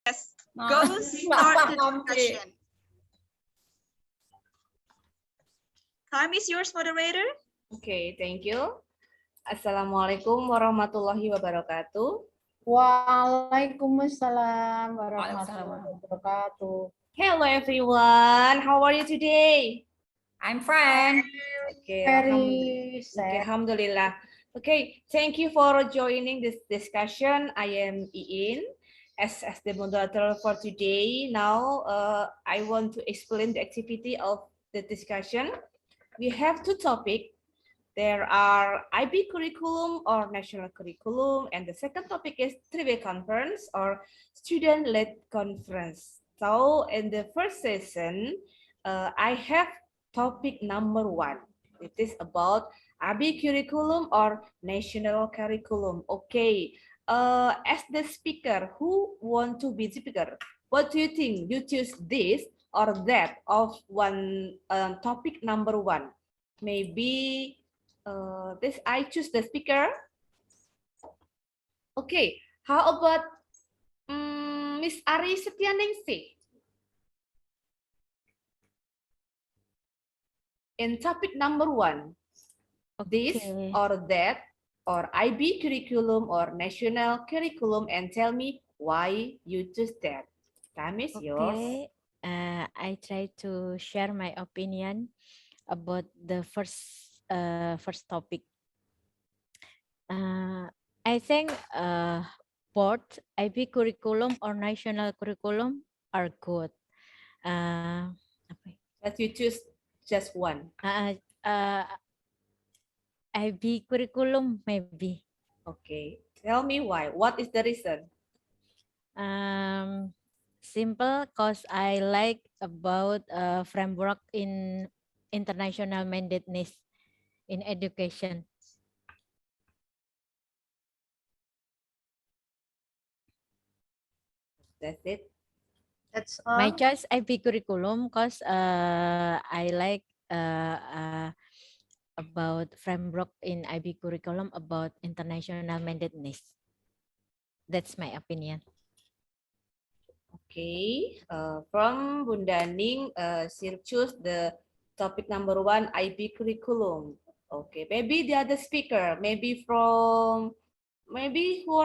Yes, go start the discussion. Time is yours, moderator. Okay, thank you. Assalamualaikum warahmatullahi wabarakatuh. Waalaikumsalam warahmatullahi wabarakatuh. Hello everyone, how are you today? I'm fine. Okay, Very sad. alhamdulillah. Okay, thank you for joining this discussion. I am Iin as the moderator for today. Now, I want to explain the activity of the discussion. We have two topics. There are IB curriculum or national curriculum, and the second topic is three-way conference or student-led conference. So in the first session, I have topic number 1. It is about IB curriculum or national curriculum. Okay, as the speaker, who want to be speaker? What do you think? You choose this or that of one topic number 1? Maybe I choose the speaker. Okay, how about Miss Ari Setyaningsih? In topic number 1, this or that, or IB curriculum or national curriculum, and tell me why you choose that. Time is yours. I try to share my opinion about the first topic. I think both IB curriculum or national curriculum are good. But you choose just one. IB curriculum maybe. Okay, tell me why. What is the reason? Simple, cause I like about framework in international mandateness in education. That's it. That's all. My choice IB curriculum cause I like about framework in IB curriculum about international mandateness. That's my opinion. Okay, from Bunda Ning, she choose the topic number 1, IB curriculum. Okay, maybe the other speaker, maybe who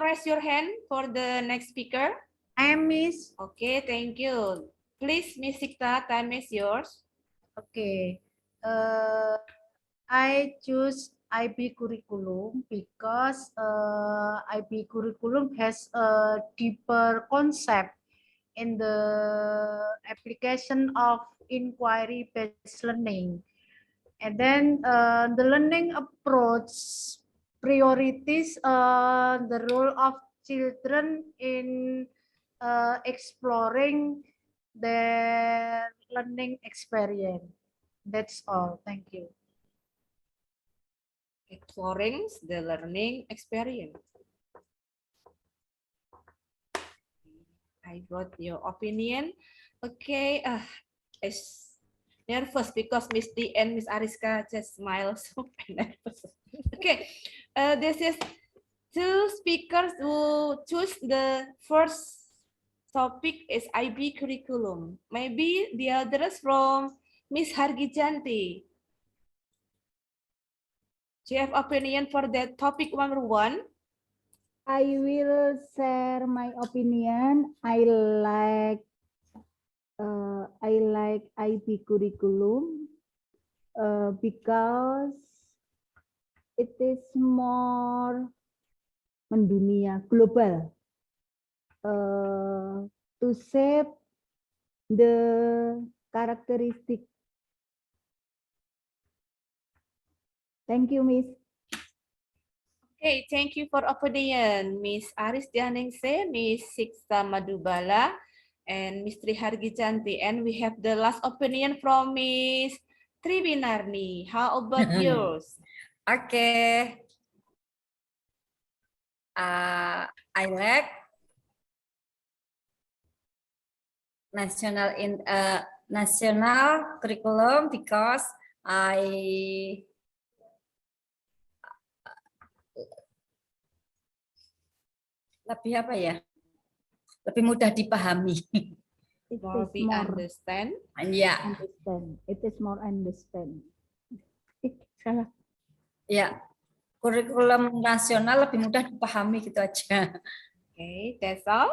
raise your hand for the next speaker? I am Miss. Okay, thank you. Please, Miss Sikta, time is yours. Okay. I choose IB curriculum because IB curriculum has a deeper concept in the application of inquiry-based learning. And then the learning approach priorities the role of children in exploring their learning experience. That's all. Thank you. Exploring the learning experience. I got your opinion. Okay, it's nervous because Miss D and Miss Ariska just smile so nervous. Okay, this is two speakers who choose the first topic is IB curriculum. Maybe the others from Miss Hargijanti. Do you have opinion for that topic number 1? I will share my opinion. I like IB curriculum because it is more mendunia, global, to shape the characteristic. Thank you, Miss. Okay, thank you for opinion, Miss Aris Dianingsih, Miss Sikta Madubala, and Miss Tri Hargijanti. And we have the last opinion from Miss Triwinarni. How about yours? Okay. I like national curriculum because I lebih apa ya? lebih mudah dipahami. It More is we more understand. Ya, understand. It is more understand. Salah. ya. Kurikulum nasional lebih mudah dipahami gitu aja. Okay, that's all.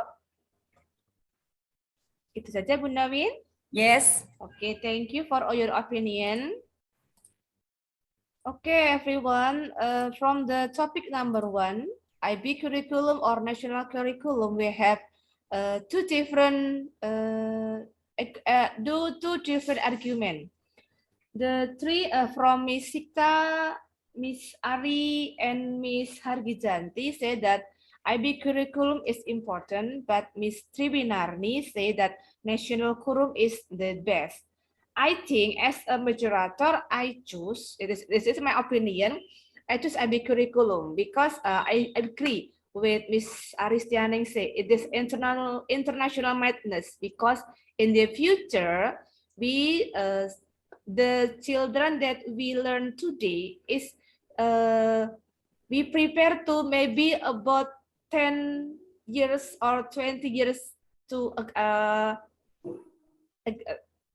Itu saja Bu Nawin. Yes. Okay, thank you for all your opinion. Okay, everyone. From the topic number 1, IB curriculum or national curriculum, we have two different arguments. The three from Miss Sikta, Miss Ari, and Miss Hargijanti say that IB curriculum is important, but Miss Tribinarni say that national curriculum is the best. I think as a moderator, I choose, this is my opinion, I choose IB curriculum because I agree with Miss Aristianing say it is international madness because in the future, the children that we learn today is we prepare to maybe about 10 years or 20 years to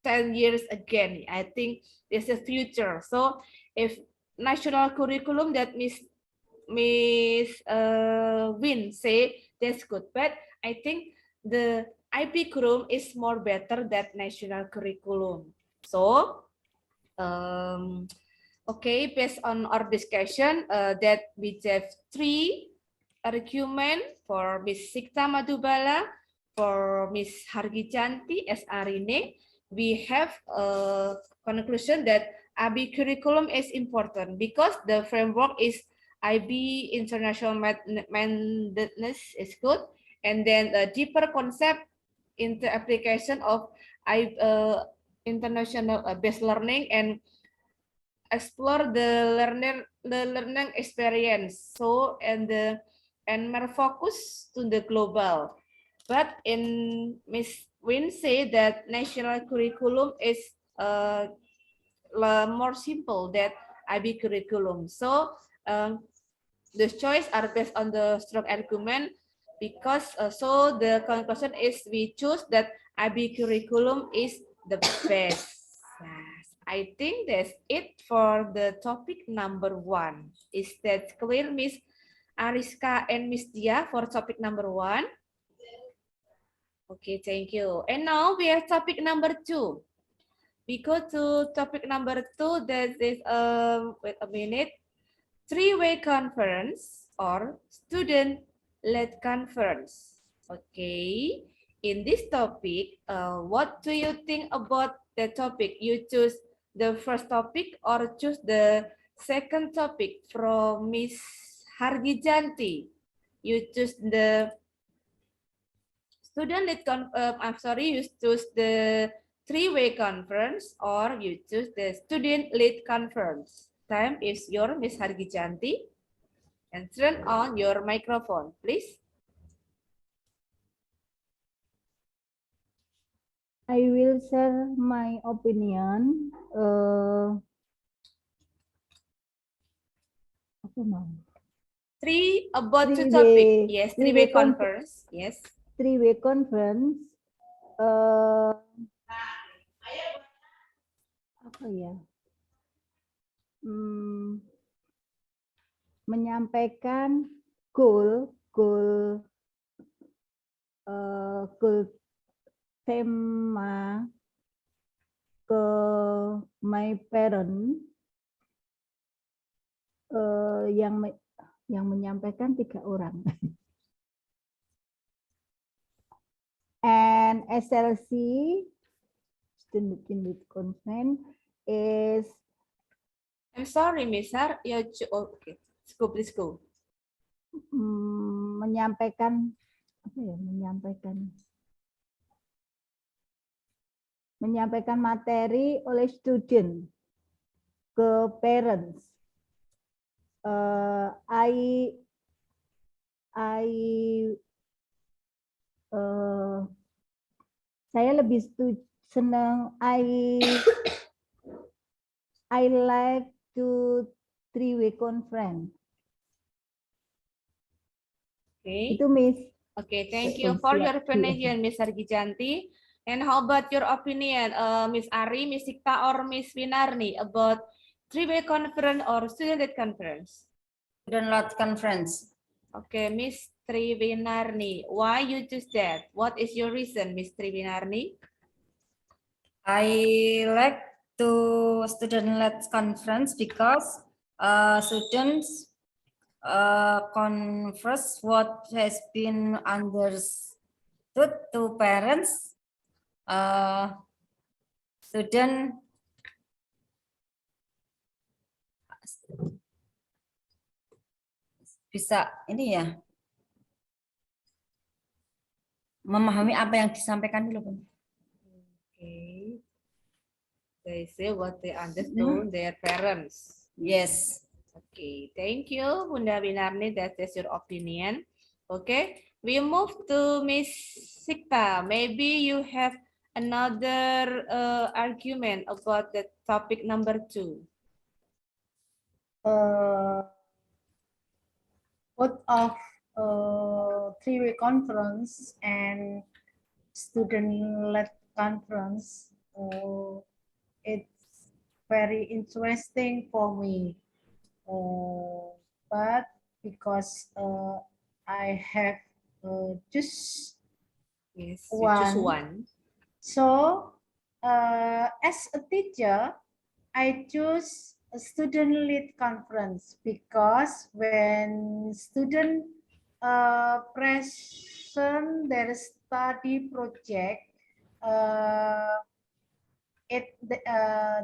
10 years again. I think there's a future. So if national curriculum that Miss Win say that's good, but I think the IP curriculum is more better than national curriculum. So okay, based on our discussion that we have 3 arguments for Miss Sikta Madhubala, for Miss Hargijanti as Arine, we have a conclusion that IB curriculum is important because the framework is IB international mindedness is good, and then the deeper concept in the application of international based learning and explore the learning experience. So and more focus to the global. But in Miss Win say that national curriculum is more simple than IB curriculum. So the choice are based on the strong argument because so the conclusion is we choose that IB curriculum is the best. Yes, I think that's it for the topic number 1. Is that clear, Miss Ariska and Miss Dia for topic number 1? Okay, thank you. And now we have topic number 2. We go to topic number 2. That is wait a minute. 3-way conference or student-led conference. Okay. In this topic, what do you think about the topic? You choose the first topic or choose the second topic from Miss Hargijanti? You choose the student-led you choose the 3-way conference or you choose the student-led conference. Time is your Miss Hargijanti. And turn on your microphone, please. I will share my opinion. Apa mau? About the 3-way topic. Yes, 3-way 3-way conference. Yes. 3-way conference. Apa ya? Menyampaikan goal tema ke my parent yang menyampaikan 3 orang. And SLC student conference is I'm sorry, Miss Har. Okay. Please go. Menyampaikan materi oleh student ke parents. Saya lebih senang I like to 3-way conference. Okay. Itu Miss. Okay, thank you for your opinion, Miss Argijanti. And how about your opinion, Miss Ari, Miss Sikta, or Miss Winarni about three-way conference or student-led conference? Student-led conference. Okay, Miss Triwinarni, why you choose that? What is your reason, Miss Triwinarni? I like to student-led conference because students converse what has been understood to parents, student bisa ini ya memahami apa yang disampaikan dulu, Bun. Okay. They say what they understood their parents. Yes. Okay, thank you, Bunda Winarni. That is your opinion. Okay, we move to Miss Sikta. Maybe you have another argument about the topic number 2. Both of three-way conference and student-led conference, it's very interesting for me. But because I have just Yes, you choose one. so as a teacher, I choose a student-led conference because when student present their study project,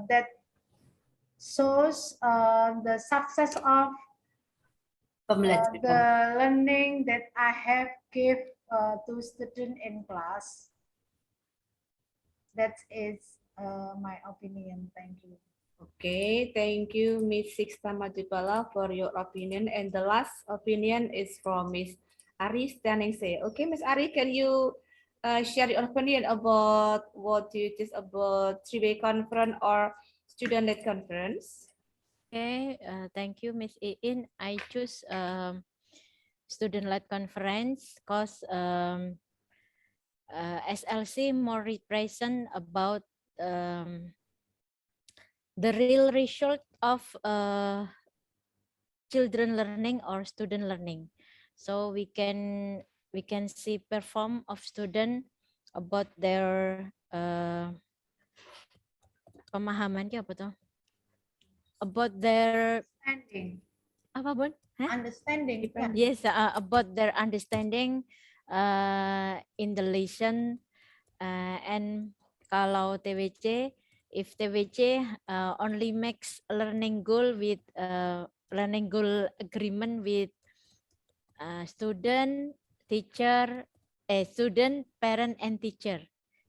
that shows the success of the learning that I have give to student in class. That is my opinion. Thank you. Okay, thank you, Miss Sixta Majipala, for your opinion. And the last opinion is from Miss Ari Staningse. Okay, Miss Ari, can you share your opinion about what you choose about three-way conference or student-led conference? Okay, thank you, Miss Iin. I choose student-led conference because SLC more represent about the real result of children learning or student learning. So we can see perform of student about their pemahaman apa tuh? About their Understanding. apa Bun? Understanding. Yes, about their understanding in the lesson, and kalau TWC, if TWC only makes learning goal with learning goal agreement with student, teacher, student, parent, and teacher.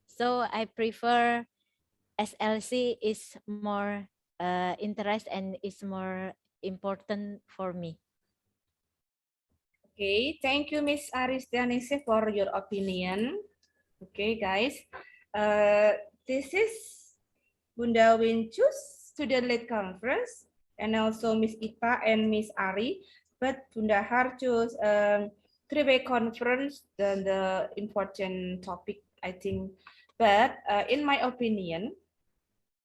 So I prefer SLC is more interest and is more important for me. Okay, thank you, Miss Aristianese, for your opinion. Okay, guys, this is Bunda Win choose student-led conference, and also Miss Ita and Miss Ari, but Bunda Har choose three-way conference, the important topic, I think. But in my opinion,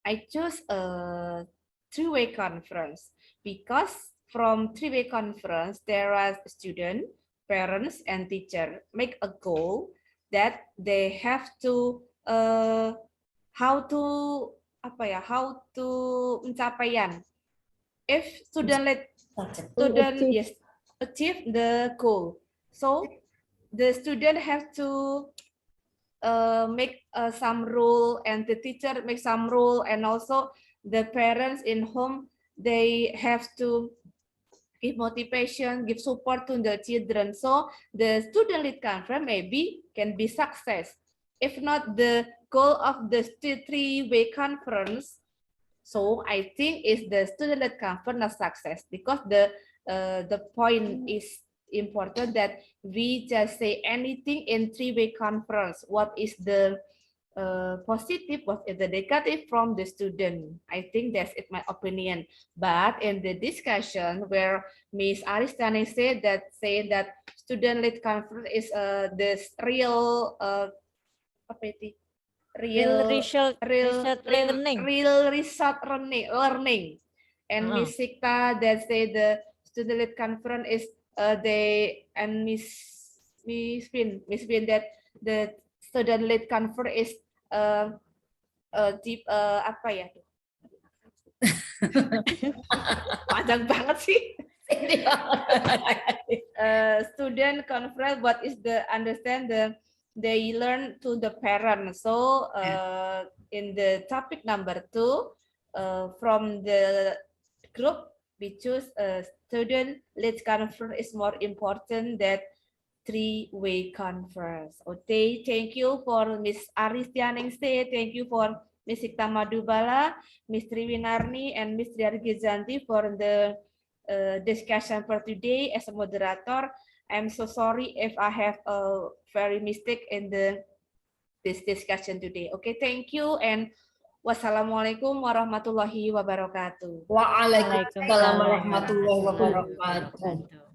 I choose a three-way conference because from three-way conference, there are student, parents, and teacher make a goal that they have to how to pencapaian. If student achieve the goal, so the student have to make some rule, and the teacher make some rule, and also the parents in home, they have to give motivation, give support to the children. So the student-led conference maybe can be success. If not the goal of the three-way conference, so I think is the student-led conference success, because the point is important that we just say anything in three-way conference. What is the positive, what is the negative from the student. I think that's it, my opinion. But in the discussion where Miss Aristani said that student-led conference is this real apa itu? Real result learning. Real result learning. And Uh-huh. Miss Sikta that say the student-led conference is and Miss Win that the student-led conference is apa ya tuh? Panjang banget sih. Student conference, what is the understand they learn to the parent. So in the topic number 2, from the group we choose student-led conference is more important than three-way conference. Okay, thank you for Miss Aristianingsih. Thank you for Miss Sikta Madubala, Miss Triwinarni, and Miss Triargizanti for the discussion for today. As a moderator, I'm so sorry if I have a very mistake in this discussion today. Okay, thank you and wassalamualaikum warahmatullahi wabarakatuh. Waalaikumsalam warahmatullahi wabarakatuh.